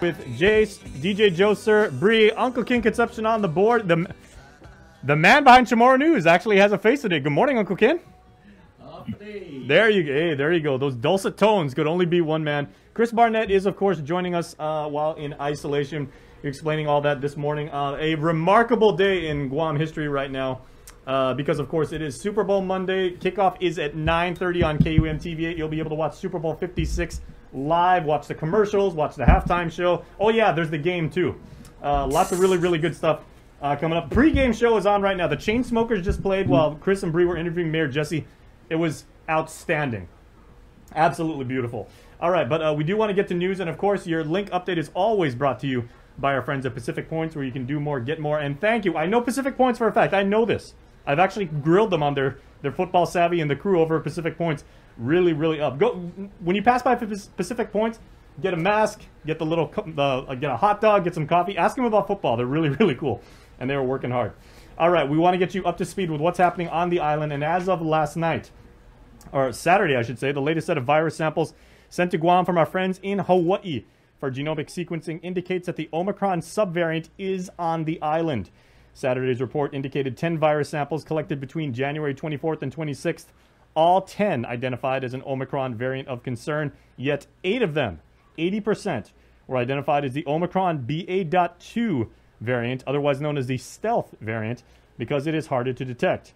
with Jace, DJ Joser, Bree, Uncle King Conception on the board. The man behind Chamorro News actually has a face today. Good morning, Uncle Ken. There you go. Those dulcet tones could only be one man. Chris Barnett is, of course, joining us while in isolation, explaining all that this morning. A remarkable day in Guam history right now because, of course, it is Super Bowl Monday. Kickoff is at 9:30 on KUM TV8. You'll be able to watch Super Bowl 56 live, watch the commercials, watch the halftime show. Oh, yeah, there's the game, too. Lots of really, really good stuff coming up. Pre-game show is on right now. The Chainsmokers just played while Chris and Bree were interviewing Mayor Jesse. It was outstanding. Absolutely beautiful. All right, but we do want to get to news, and of course, your link update is always brought to you by our friends at Pacific Points, where you can do more, get more, and thank you. I know Pacific Points for a fact. I know this. I've actually grilled them on their football savvy, and the crew over at Pacific Points really, really up. Go when you pass by Pacific Points, get a mask, get the little get a hot dog, get some coffee. Ask them about football. They're really, really cool, and they were working hard. All right, we want to get you up to speed with what's happening on the island, and as of last night, or Saturday, I should say, the latest set of virus samples sent to Guam from our friends in Hawaii for genomic sequencing indicates that the Omicron subvariant is on the island. Saturday's report indicated 10 virus samples collected between January 24th and 26th. All 10 identified as an Omicron variant of concern, yet 8 of them, 80%, were identified as the Omicron BA.2 variant, otherwise known as the stealth variant, because it is harder to detect.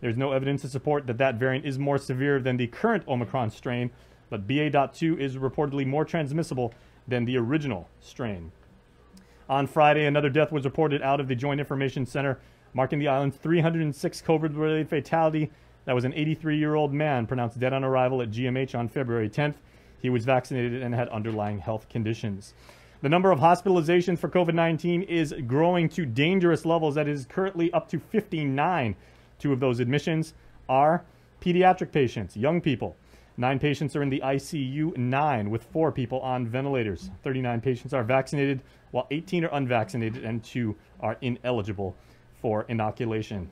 There's no evidence to support that that variant is more severe than the current Omicron strain, but BA.2 is reportedly more transmissible than the original strain. On Friday, another death was reported out of the Joint Information Center, marking the island's 306th COVID-related fatality. That was an 83-year-old man pronounced dead on arrival at GMH on February 10th. He was vaccinated and had underlying health conditions. The number of hospitalizations for COVID-19 is growing to dangerous levels. That is currently up to 59. 2 of those admissions are pediatric patients, young people. 9 patients are in the ICU, 9 with 4 people on ventilators. 39 patients are vaccinated, while 18 are unvaccinated and 2 are ineligible for inoculation.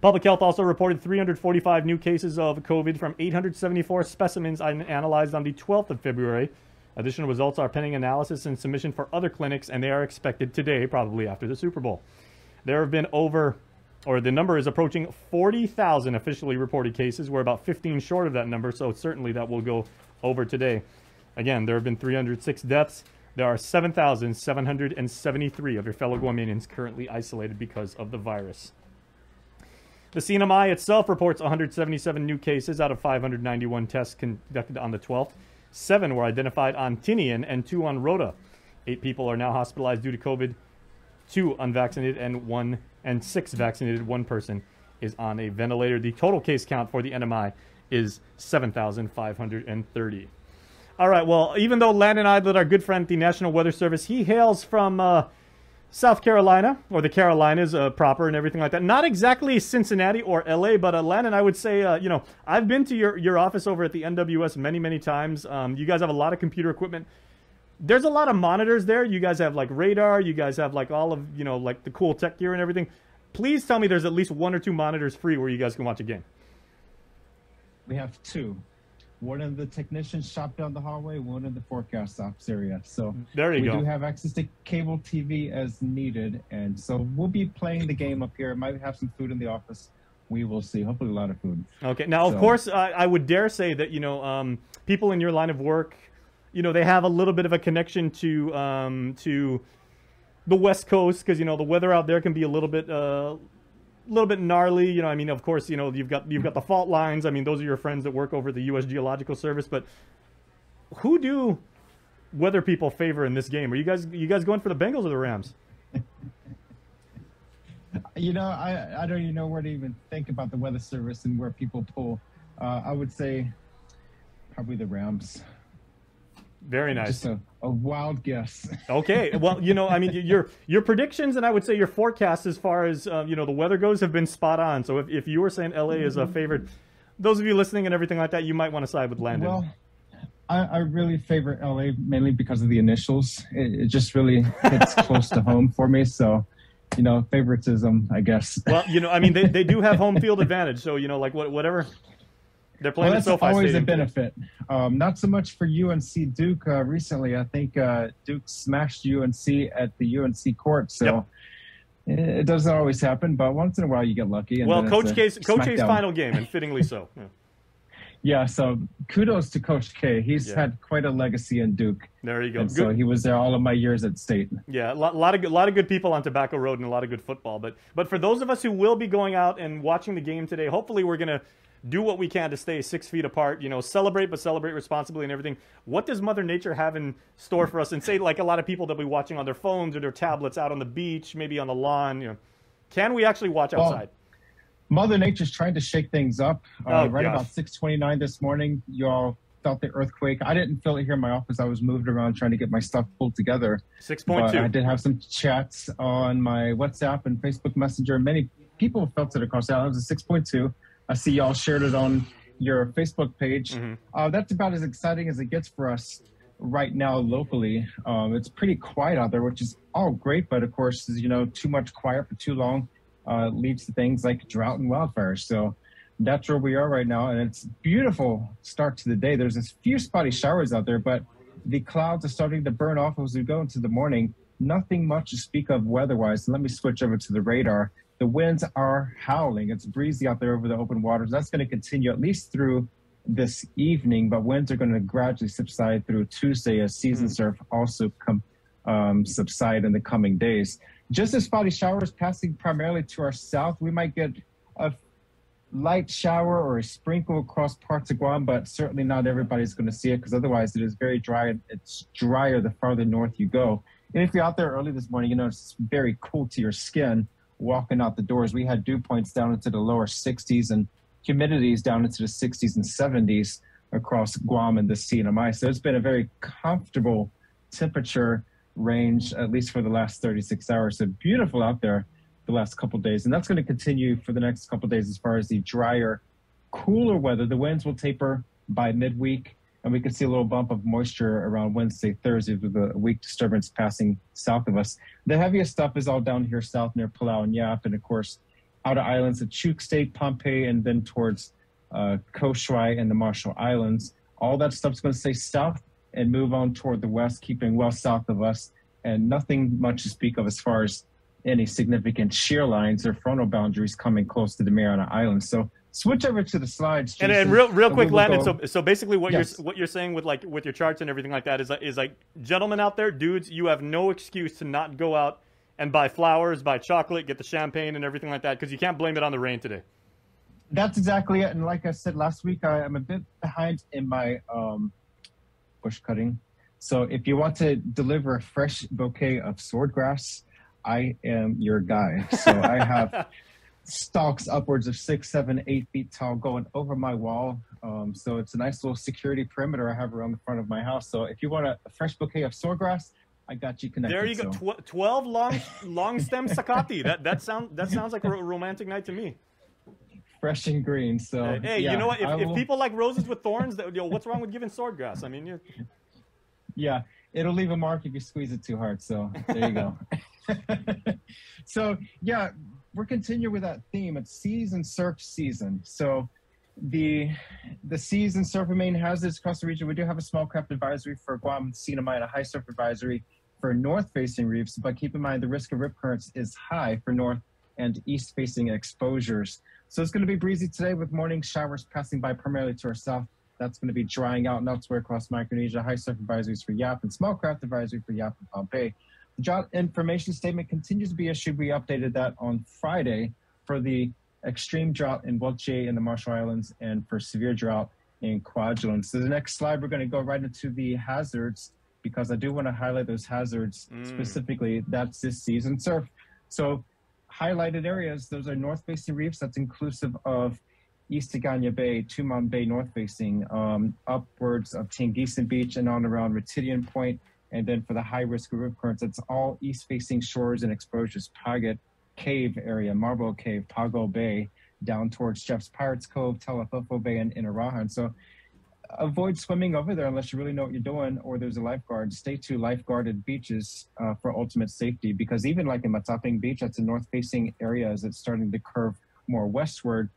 Public Health also reported 345 new cases of COVID from 874 specimens analyzed on the 12th of February. Additional results are pending analysis and submission for other clinics, and they are expected today, probably after the Super Bowl. There have been the number is approaching 40,000 officially reported cases. We're about 15 short of that number, so certainly that will go over today. Again, there have been 306 deaths. There are 7,773 of your fellow Guamanians currently isolated because of the virus. The CNMI itself reports 177 new cases out of 591 tests conducted on the 12th. 7 were identified on Tinian and 2 on Rota. 8 people are now hospitalized due to COVID, 2 unvaccinated and 6 vaccinated. 1 person is on a ventilator. The total case count for the NMI is 7,530. All right, well, even though Landon Aydlett, our good friend at the National Weather Service, he hails from South Carolina, or the Carolinas proper and everything like that. Not exactly Cincinnati or LA, but Landon, I would say, I've been to your office over at the NWS many, many times. You guys have a lot of computer equipment. There's a lot of monitors there. You guys have like radar. You guys have like all of, like the cool tech gear and everything. Please tell me there's at least 1 or 2 monitors free where you guys can watch a game. We have 2. One in the technician shop down the hallway, one in the forecast ops area. So there you go. We do have access to cable TV as needed. And so we'll be playing the game up here. Might have some food in the office. We will see. Hopefully a lot of food. Okay. Now, of course, I would dare say that, people in your line of work, they have a little bit of a connection to the West Coast because, the weather out there can be a little bit gnarly. Of course, you've got the fault lines. Those are your friends that work over the U.S. Geological Service. But who do weather people favor in this game? Are you guys going for the Bengals or the Rams? I don't even know where to even think about the weather service and where people pull. I would say probably the Rams. Very nice. Just a wild guess. Okay. Well, your predictions and I would say your forecasts as far as, the weather goes have been spot on. So if you were saying LA is a favorite, those of you listening and everything like that, you might want to side with Landon. Well, I really favor LA mainly because of the initials. It just really hits close to home for me. So, favoritism, I guess. Well, they do have home field advantage. So, whatever They're playing Well, at that's SoFi always Stadium a benefit. Not so much for UNC Duke recently. I think Duke smashed UNC at the UNC court. So it doesn't always happen, but once in a while you get lucky. And Well, then Coach K's smackdown. final game, and fittingly so. Yeah. Yeah, so kudos to Coach K. He's had quite a legacy in Duke. There you go. And so he was there all of my years at State. Yeah, a lot of good people on Tobacco Road and a lot of good football. But for those of us who will be going out and watching the game today, hopefully we're gonna do what we can to stay 6 feet apart. You know, celebrate, but celebrate responsibly and everything. What does Mother Nature have in store for us? And say, like a lot of people that'll be watching on their phones or their tablets out on the beach, maybe on the lawn. You know, can we actually watch outside? Mother Nature's trying to shake things up. About 6:29 this morning, you all felt the earthquake. I didn't feel it here in my office. I was moved around trying to get my stuff pulled together. 6.2. I did have some chats on my WhatsApp and Facebook Messenger. Many people felt it across the island. It was a 6.2. I see y'all shared it on your Facebook page. That's about as exciting as it gets for us right now locally. It's pretty quiet out there, which is all great. But of course, you know, too much quiet for too long leads to things like drought and wildfires. So that's where we are right now. And it's beautiful start to the day. There's a few spotty showers out there, but the clouds are starting to burn off as we go into the morning. Nothing much to speak of weather-wise. Let me switch over to the radar. The winds are howling. It's breezy out there over the open waters. That's going to continue at least through this evening, but winds are going to gradually subside through Tuesday as season surf also subside in the coming days. Just as spotty showers passing primarily to our south. We might get a light shower or a sprinkle across parts of Guam, but certainly not everybody's going to see it because otherwise it is very dry. It's drier the farther north you go. And if you're out there early this morning, you know, it's very cool to your skin walking out the doors. We had dew points down into the lower 60s and humidities down into the 60s and 70s across Guam and the CNMI. So it's been a very comfortable temperature range, at least for the last 36 hours. So beautiful out there the last couple of days. And that's going to continue for the next couple of days as far as the drier, cooler weather. The winds will taper by midweek, and we could see a little bump of moisture around Wednesday, Thursday with a weak disturbance passing south of us. The heaviest stuff is all down here south near Palau and Yap, and of course, outer islands of Chuuk State, Pohnpei, and then towards Koh Shrai and the Marshall Islands. All that stuff's going to stay south and move on toward the west, keeping well south of us, and nothing much to speak of as far as any significant shear lines or frontal boundaries coming close to the Mariana Islands. So switch over to the slides, Jason. And real quick, Landon. So basically, what you're saying with your charts and everything like that is like, gentlemen out there, dudes, you have no excuse to not go out and buy flowers, buy chocolate, get the champagne and everything like that because you can't blame it on the rain today. That's exactly it. And like I said last week, I am a bit behind in my bush cutting. So if you want to deliver a fresh bouquet of swordgrass, I am your guy. So I have stalks upwards of 6, 7, 8 feet tall going over my wall. So it's a nice little security perimeter I have around the front of my house. So if you want a fresh bouquet of swordgrass, I got you connected. There you go. 12 long stem sakati. That sounds like a romantic night to me. Fresh and green. So hey, yeah, you know what? If people like roses with thorns, what's wrong with giving swordgrass? I mean, yeah, it'll leave a mark if you squeeze it too hard. So there you go. So yeah, we're continuing with that theme. It's seas and surf season. So the seas and surf remain hazards across the region. We do have a small craft advisory for Guam and CNMI and a high surf advisory for north-facing reefs. But keep in mind the risk of rip currents is high for north and east-facing exposures. So it's going to be breezy today with morning showers passing by primarily to our south. That's going to be drying out and elsewhere across Micronesia. High surf advisories for Yap and small craft advisory for Yap and Pohnpei. The drought information statement continues to be issued. We updated that on Friday for the extreme drought in Welche in the Marshall Islands and for severe drought in Kwajalein. So the next slide, we're going to go right into the hazards because I do want to highlight those hazards specifically. That's this season surf. So highlighted areas, those are north-facing reefs. That's inclusive of East Agana Bay, Tumon Bay north-facing, upwards of Tingisan Beach and on around Retidian Point. And then for the high-risk rip currents, it's all east-facing shores and exposures, Paget Cave area, Marble Cave, Pago Bay, down towards Jeff's Pirates Cove, Telefofo Bay, and Inarahan. So avoid swimming over there unless you really know what you're doing or there's a lifeguard. Stay to lifeguarded beaches for ultimate safety because even like in Mataping Beach, that's a north-facing area as it's starting to curve more westward.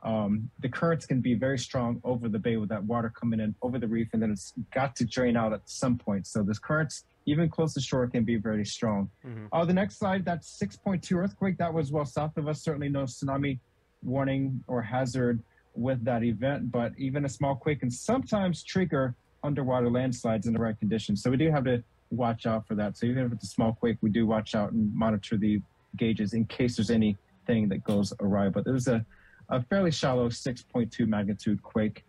the currents can be very strong over the bay with that water coming in over the reef, and then it's got to drain out at some point. So this currents, even close to shore, can be very strong. The next slide, that's 6.2 earthquake. That was well south of us. Certainly no tsunami warning or hazard with that event, but even a small quake can sometimes trigger underwater landslides in the right conditions. So we do have to watch out for that. So even if it's a small quake, we do watch out and monitor the gauges in case there's anything that goes awry. But there was a fairly shallow 6.2 magnitude quake,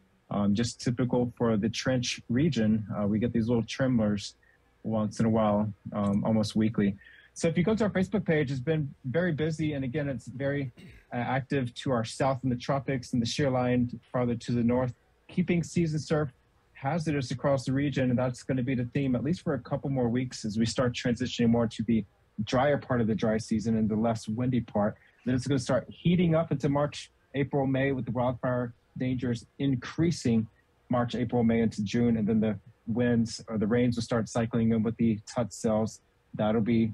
just typical for the trench region. We get these little tremors once in a while, almost weekly. So if you go to our Facebook page, it's been very busy. And again, it's very active to our south in the tropics and the shear line farther to the north, keeping season surf hazardous across the region. And that's going to be the theme, at least for a couple more weeks, as we start transitioning more to the drier part of the dry season and the less windy part. Then it's going to start heating up into March, April, May, with the wildfire dangers increasing March, April, May into June. And then the winds or the rains will start cycling in with the tut cells. That'll be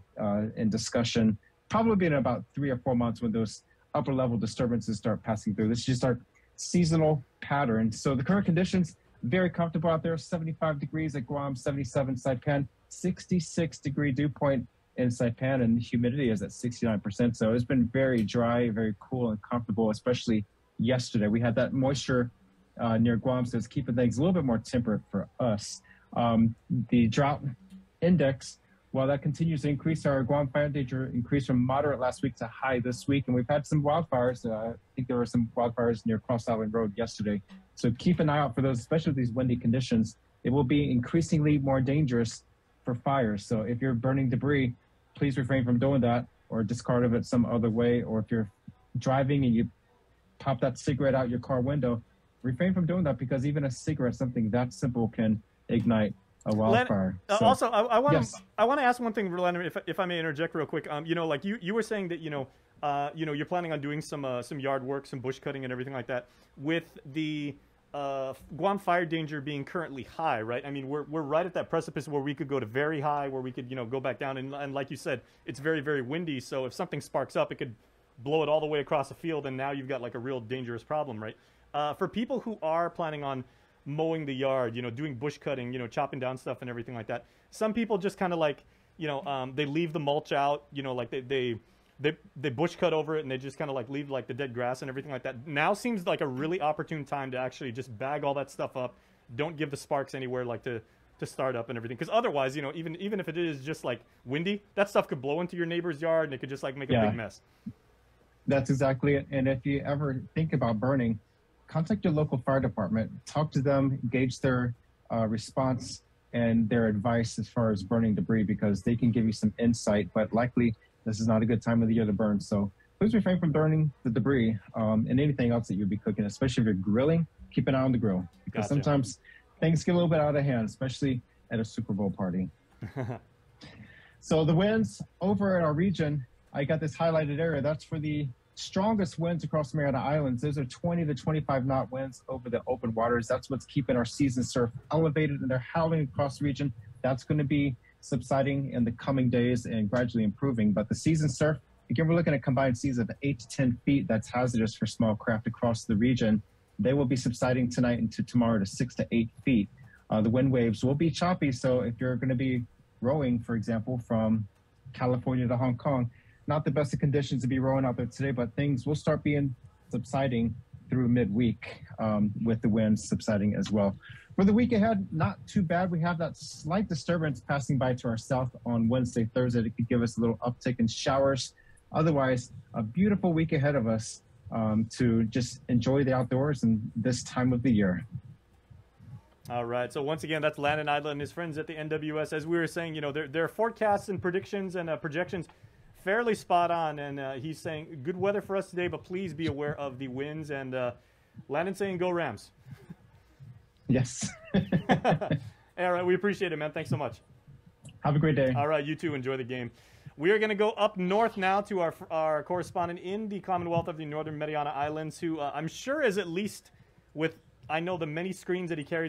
in discussion probably in about 3 or 4 months when those upper level disturbances start passing through. This is just our seasonal pattern. So the current conditions, very comfortable out there, 75 degrees at Guam, 77 Saipan, 66 degree dew point in Saipan, and humidity is at 69%. So it's been very dry, very cool and comfortable, especially yesterday. We had that moisture near Guam, so it's keeping things a little bit more temperate for us. The drought index, while that continues to increase, our Guam fire danger increased from moderate last week to high this week. And we've had some wildfires. I think there were some wildfires near Cross Island Road yesterday. So keep an eye out for those, especially with these windy conditions. It will be increasingly more dangerous for fires. So if you're burning debris, please refrain from doing that or discard of it some other way. Or if you're driving and you pop that cigarette out your car window, refrain from doing that, because even a cigarette, something that simple, can ignite a wildfire. Also, I want to ask one thing, Landon, if I may interject real quick. You know, like you were saying that you're planning on doing some yard work, some bush cutting, and everything like that. With the Guam fire danger being currently high, right? I mean, we're right at that precipice where we could go to very high, where we could go back down, and like you said, it's very, very windy. So if something sparks up, it could blow it all the way across the field, and now you've got like a real dangerous problem, right? For people who are planning on mowing the yard, doing bush cutting, chopping down stuff and everything like that. Some people just kind of like, they leave the mulch out, like they bush cut over it, and they just kind of like leave like the dead grass and everything like that. Now seems like a really opportune time to actually just bag all that stuff up. Don't give the sparks anywhere like to start up and everything. Because otherwise, even if it is just like windy, that stuff could blow into your neighbor's yard, and it could just like make a big mess. That's exactly it. And if you ever think about burning, contact your local fire department, talk to them, gauge their response and their advice as far as burning debris, because they can give you some insight, but likely this is not a good time of the year to burn. So please refrain from burning the debris and anything else that you'd be cooking, especially if you're grilling. Keep an eye on the grill, because sometimes things get a little bit out of hand, especially at a Super Bowl party. So the winds over in our region, I got this highlighted area. That's for the strongest winds across the Mariana Islands. Those are 20 to 25 knot winds over the open waters. That's what's keeping our season surf elevated, and they're howling across the region. That's going to be subsiding in the coming days and gradually improving. But the season surf, again, we're looking at combined seas of 8 to 10 feet. That's hazardous for small craft across the region. They will be subsiding tonight into tomorrow to 6 to 8 feet. The wind waves will be choppy. So if you're going to be rowing, for example, from California to Hong Kong, not the best of conditions to be rowing out there today, but things will start subsiding through midweek with the winds subsiding as well. For the week ahead, not too bad. We have that slight disturbance passing by to our south on Wednesday, Thursday. It could give us a little uptick in showers. Otherwise, a beautiful week ahead of us to just enjoy the outdoors and this time of the year. All right. So once again, that's Landon Aydlett and his friends at the NWS. As we were saying, their forecasts and predictions and projections fairly spot on, and he's saying good weather for us today, but please be aware of the winds. And Landon saying go Rams. Yes. All right, we appreciate it, man. Thanks so much. Have a great day. All right, you too. Enjoy the game. We are going to go up north now to our correspondent in the Commonwealth of the Northern Mariana Islands, who I'm sure is at least with, I know, the many screens that he carries